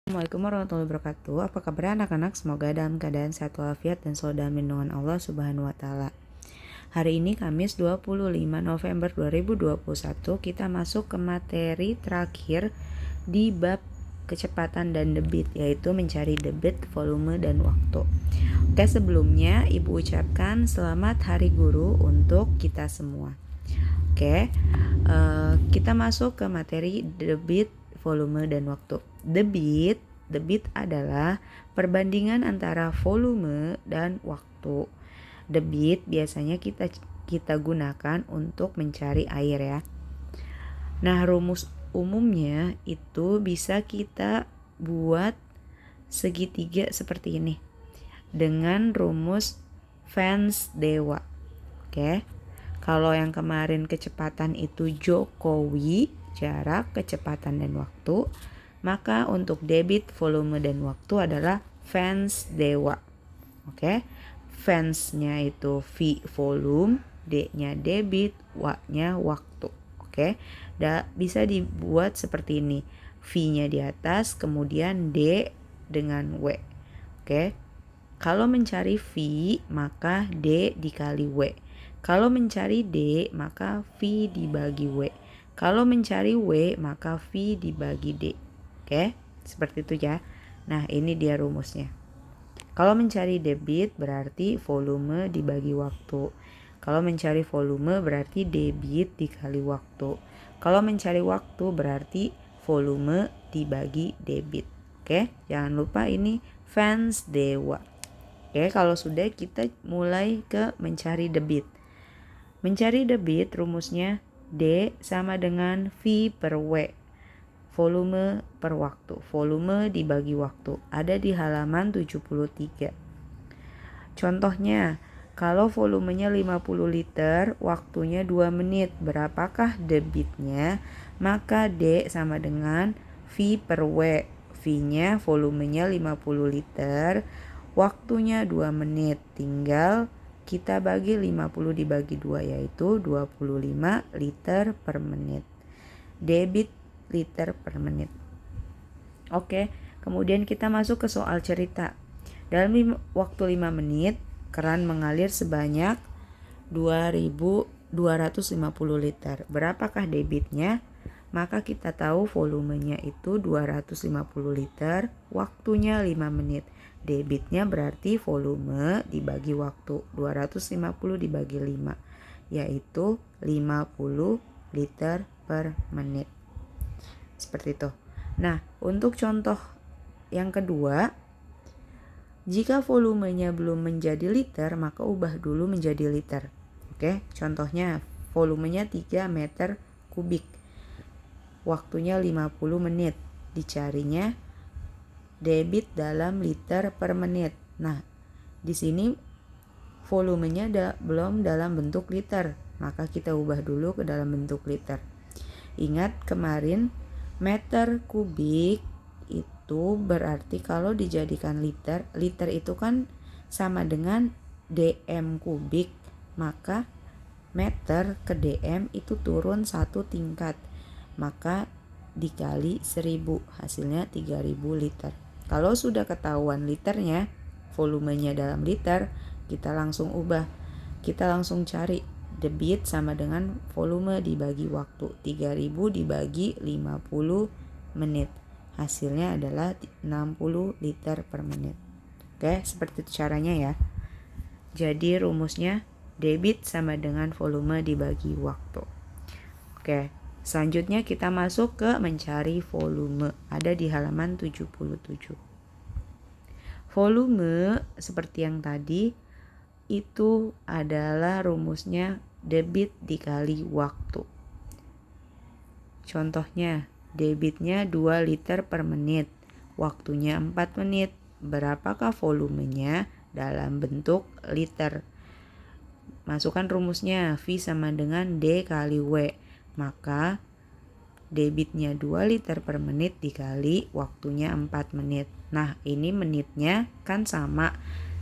Assalamualaikum warahmatullahi wabarakatuh. Apa kabar anak-anak? Semoga dalam keadaan sehat walafiat dan selalu dalam lindungan Allah Subhanahu wa taala. Hari ini Kamis 25 November 2021 kita masuk ke materi terakhir di bab kecepatan dan debit, yaitu mencari debit, volume, dan waktu. Oke, sebelumnya Ibu ucapkan selamat Hari Guru untuk kita semua. Oke, kita masuk ke materi debit, volume, dan waktu. Debit adalah perbandingan antara volume dan waktu. Debit biasanya kita gunakan untuk mencari air ya. Nah, rumus umumnya itu bisa kita buat segitiga seperti ini dengan rumus Fans-Dewa. Oke. Kalau yang kemarin kecepatan itu Jokowi, jarak, kecepatan, dan waktu, maka untuk debit, volume, dan waktu adalah Fans-Dewa. Oke. Fans-nya itu V volume, D-nya debit, W-nya waktu. Oke. Bisa dibuat seperti ini. V-nya di atas, kemudian D dengan W. Oke. Kalau mencari V, maka D dikali W. Kalau mencari D, maka V dibagi W. Kalau mencari W, maka V dibagi D. Oke, seperti itu ya. Nah, ini dia rumusnya. Kalau mencari debit berarti volume dibagi waktu. Kalau mencari volume berarti debit dikali waktu. Kalau mencari waktu berarti volume dibagi debit. Oke, jangan lupa ini Fans-Dewa. Oke, kalau sudah kita mulai ke mencari debit. Mencari debit rumusnya D sama dengan V per W. Volume per waktu. Volume dibagi waktu. Ada di halaman 73. Contohnya, kalau volumenya 50 liter, waktunya 2 menit. Berapakah debitnya? Maka D sama dengan V per W. V-nya volumenya 50 liter, waktunya 2 menit. Tinggal kita bagi 50 dibagi 2, yaitu 25 liter per menit. Debit liter per menit. Oke, kemudian kita masuk ke soal cerita. Dalam waktu 5 menit, keran mengalir sebanyak 2250 liter. Berapakah debitnya? Maka kita tahu volumenya itu 250 liter, waktunya 5 menit. Debitnya berarti volume dibagi waktu, 250 dibagi 5, yaitu 50 liter per menit. Seperti itu. Nah, untuk contoh yang kedua, jika volumenya belum menjadi liter, maka ubah dulu menjadi liter. Oke, contohnya volumenya 3 meter kubik. Waktunya 50 menit. Dicarinya debit dalam liter per menit. Nah, di sini volumenya belum dalam bentuk liter, maka kita ubah dulu ke dalam bentuk liter. Ingat kemarin meter kubik itu berarti kalau dijadikan liter, liter itu kan sama dengan dm kubik, maka meter ke dm itu turun 1 tingkat, maka dikali 1000, hasilnya 3000 liter. Kalau sudah ketahuan liternya, volumenya dalam liter, kita langsung ubah, kita langsung cari debit sama dengan volume dibagi waktu. 3000 dibagi 50 menit. Hasilnya adalah 60 liter per menit. Oke, seperti itu caranya ya. Jadi rumusnya debit sama dengan volume dibagi waktu. Oke, selanjutnya kita masuk ke mencari volume. Ada di halaman 77. Volume seperti yang tadi itu adalah rumusnya debit dikali waktu. Contohnya, debitnya 2 liter per menit, waktunya 4 menit. Berapakah volumenya dalam bentuk liter? Masukkan rumusnya, V sama dengan D kali W. Maka debitnya 2 liter per menit dikali waktunya 4 menit. Nah, ini menitnya kan sama.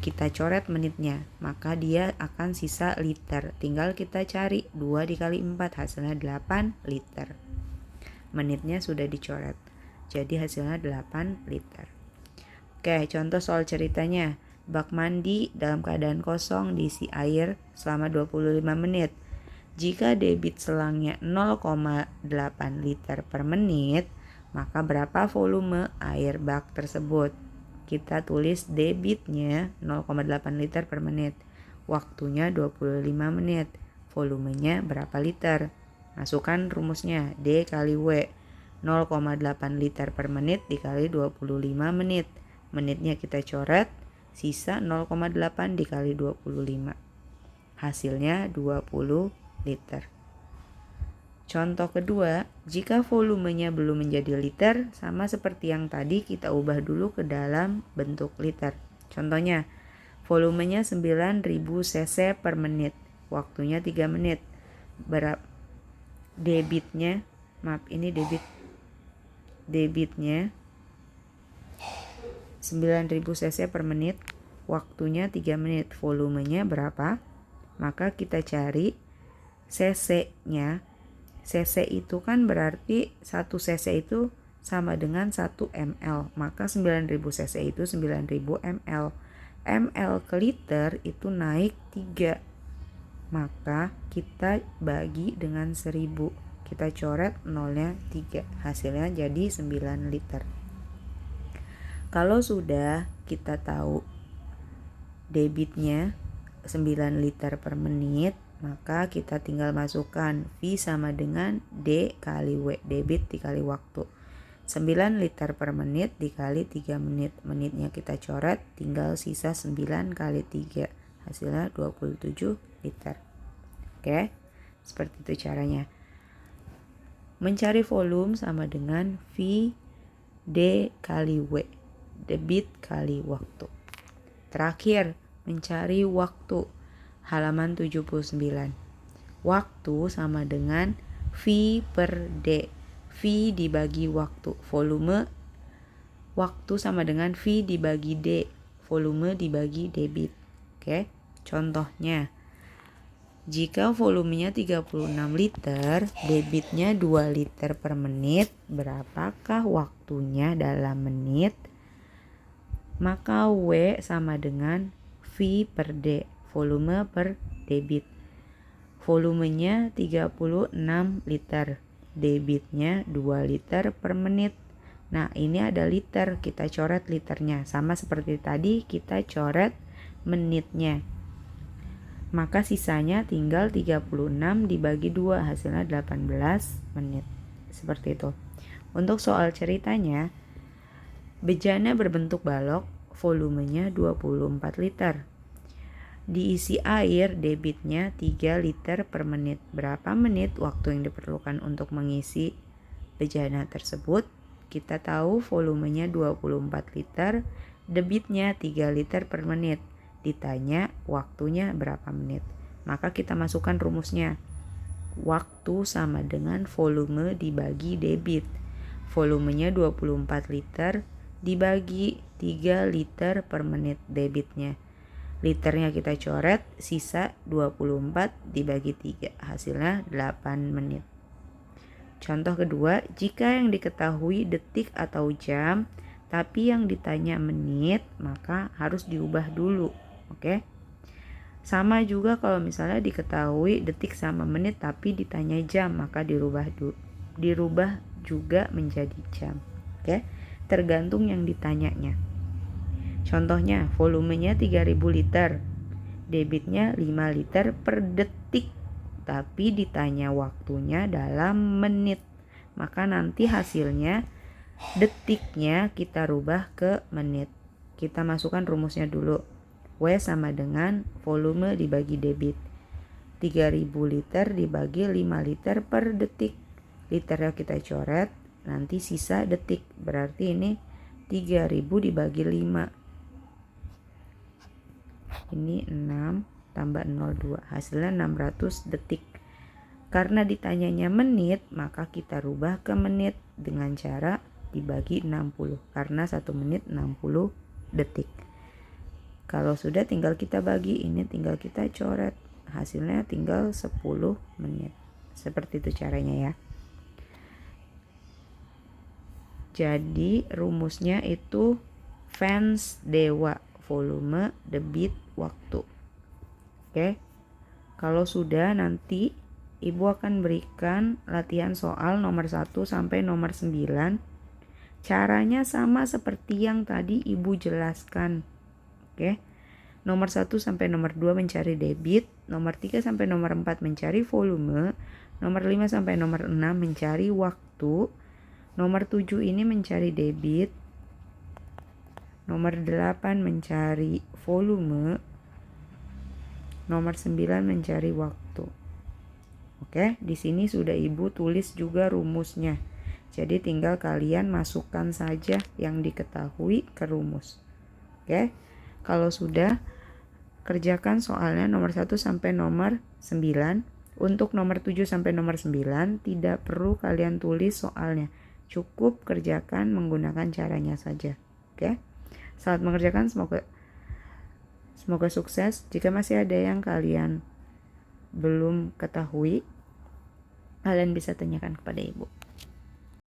Kita coret menitnya, maka dia akan sisa liter. Tinggal kita cari 2 dikali 4, hasilnya 8 liter. Menitnya sudah dicoret. jadi hasilnya 8 liter. Oke, contoh soal ceritanya. Bak mandi dalam keadaan kosong diisi air selama 25 menit. Jika debit selangnya 0,8 liter per menit, maka berapa volume air bak tersebut? Kita tulis debitnya 0,8 liter per menit. Waktunya 25 menit. Volumenya berapa liter? Masukkan rumusnya D kali W. 0,8 liter per menit dikali 25 menit. Menitnya kita coret, sisa 0,8 dikali 25. Hasilnya 20 liter. Contoh kedua, jika volumenya belum menjadi liter, sama seperti yang tadi kita ubah dulu ke dalam bentuk liter. Contohnya, volumenya 9000 cc per menit, waktunya 3 menit. Debitnya 9000 cc per menit, waktunya 3 menit, volumenya berapa? Maka kita cari cc-nya. Cc itu kan berarti 1 cc itu sama dengan 1 ml, maka 9000 cc itu 9000 ml. Ml ke liter itu naik 3, maka kita bagi dengan 1000. Kita coret nolnya 3, hasilnya jadi 9 liter. Kalau sudah kita tahu debitnya 9 liter per menit, maka kita tinggal masukkan V sama dengan D kali W, debit dikali waktu. 9 liter per menit dikali 3 menit. Menitnya kita coret, tinggal sisa 9 kali 3. Hasilnya 27 liter. Oke, seperti itu caranya. Mencari volume sama dengan V D kali W, debit kali waktu. Terakhir, mencari waktu. Halaman 79. Waktu sama dengan V per D. V dibagi waktu. Volume waktu sama dengan V dibagi D. Volume dibagi debit. Oke, contohnya. Jika volumenya 36 liter, debitnya 2 liter per menit, berapakah waktunya dalam menit? Maka W sama dengan V per D, volume per debit. Volumenya 36 liter, debitnya 2 liter per menit. Nah, ini ada liter, kita coret liternya. Sama seperti tadi, kita coret menitnya. Maka sisanya tinggal 36 dibagi 2, hasilnya 18 menit. Seperti itu. Untuk soal ceritanya, bejana berbentuk balok, volumenya 24 liter. Diisi air, debitnya 3 liter per menit. Berapa menit waktu yang diperlukan untuk mengisi bejana tersebut? Kita tahu volumenya 24 liter, debitnya 3 liter per menit. Ditanya waktunya berapa menit. Maka kita masukkan rumusnya. Waktu sama dengan volume dibagi debit. Volumenya 24 liter dibagi 3 liter per menit debitnya. Liternya kita coret, sisa 24 dibagi 3, hasilnya 8 menit. Contoh kedua, jika yang diketahui detik atau jam, tapi yang ditanya menit, maka harus diubah dulu. Oke? Sama juga kalau misalnya diketahui detik sama menit, tapi ditanya jam, maka dirubah juga menjadi jam. Oke? Tergantung yang ditanyanya. Contohnya, volumenya 3000 liter, debitnya 5 liter per detik, tapi ditanya waktunya dalam menit. Maka nanti hasilnya detiknya kita rubah ke menit. Kita masukkan rumusnya dulu. W sama dengan volume dibagi debit. 3000 liter dibagi 5 liter per detik. Liternya kita coret, nanti sisa detik. Berarti ini 3000 dibagi 5. Ini 6 tambah 02, hasilnya 600 detik. Karena ditanyanya menit, maka kita rubah ke menit dengan cara dibagi 60, karena 1 menit 60 detik. Kalau sudah tinggal kita bagi, ini tinggal kita coret, hasilnya tinggal 10 menit. Seperti itu caranya ya. Jadi rumusnya itu fans dewa, volume, debit, waktu. Oke. Kalau sudah, nanti Ibu akan berikan latihan soal nomor 1 sampai nomor 9. Caranya sama seperti yang tadi Ibu jelaskan. Oke. Nomor 1 sampai nomor 2 mencari debit, nomor 3 sampai nomor 4 mencari volume, nomor 5 sampai nomor 6 mencari waktu, nomor 7 ini mencari debit, nomor 8 mencari volume, nomor 9 mencari waktu. Oke, di sini sudah Ibu tulis juga rumusnya. Jadi tinggal kalian masukkan saja yang diketahui ke rumus. Oke. Kalau sudah, kerjakan soalnya nomor 1 sampai nomor 9. Untuk nomor 7 sampai nomor 9 tidak perlu kalian tulis soalnya. Cukup kerjakan menggunakan caranya saja. Oke. Selamat mengerjakan, semoga sukses. Jika masih ada yang kalian belum ketahui, kalian bisa tanyakan kepada Ibu.